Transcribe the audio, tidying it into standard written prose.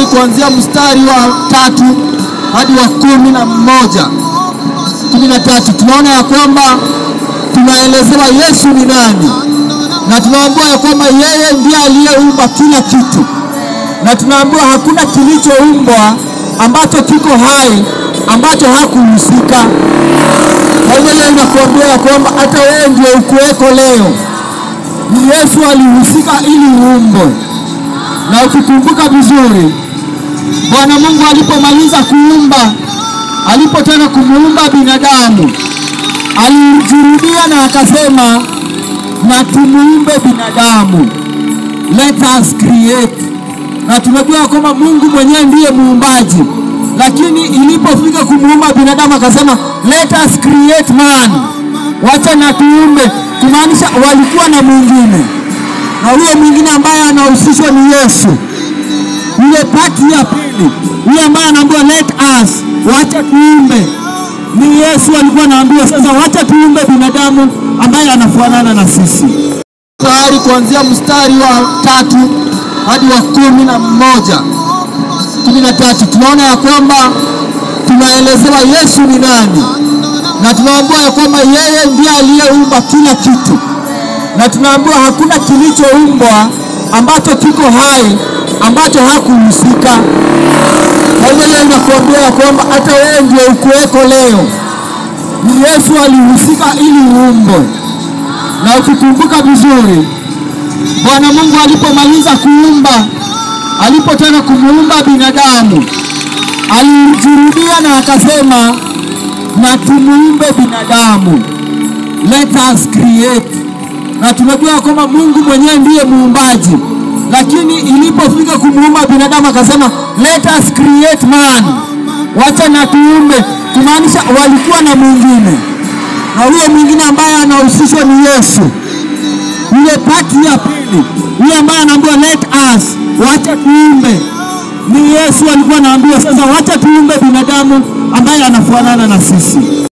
Tayari kuanzia mstari wa 3 hadi wa 11. 13 tunaona ya kwamba tunaelezewa Yesu ni nani, na tunaambiwa ya kwamba yeye ndiye aliyeumba kila kitu, na tunaambiwa hakuna kilichoumbwa ambacho kiko hai ambacho hakuhusika. Kwa hiyo inakuambia ya kwamba hata wewe ndiye ukuweko leo. Ni Yesu alihusika ili uumbwe. Na ukikumbuka vizuri, Bwana Mungu alipomaliza kuumba, alipotaka kumuumba binadamu, alijirudia na akasema, na tumuumbe binadamu, let us create. Na tunajua kwamba Mungu mwenyewe ndiye muumbaji, lakini ilipofika kumuumba binadamu akasema, let us create man, wacha na tuumbe. Kumaanisha walikuwa na mwingine, na huyo mwingine ambaye anahusishwa ni Yesu. Ile pati ya pili, yule ambaye anaambiwa let us, wacha tuumbe, ni Yesu alikuwa anaambiwa sasa wacha tuumbe binadamu ambaye anafanana na sisi. Tayari kuanzia mstari wa 3 hadi wa 11. 13 tunaona ya kwamba tunaelezewa Yesu ni nani, na tunaambiwa ya kwamba yeye ndiye aliyeumba kila kitu, na tunaambiwa hakuna kilichoumbwa ambacho kiko hai ambacho hakuhusika. Kwa hiyo inakuambia ya kwamba hata wewe ndiye ukuweko leo. Ni Yesu alihusika ili uumbwe. Na ukikumbuka vizuri, Bwana Mungu alipomaliza kuumba, alipotaka kumuumba binadamu, alijirudia na akasema, na tumuumbe binadamu, let us create. Na tunajua kwamba Mungu mwenyewe ndiye muumbaji, lakini ilipofika kumuumba binadamu akasema, let us create man, wacha na tuumbe. Kumaanisha walikuwa na mwingine, na huyo mwingine ambaye anahusishwa ni Yesu. Ile pati ya pili, yule ambaye anaambiwa let us, wacha tuumbe, ni Yesu alikuwa anaambiwa sasa wacha tuumbe binadamu ambaye anafanana na sisi.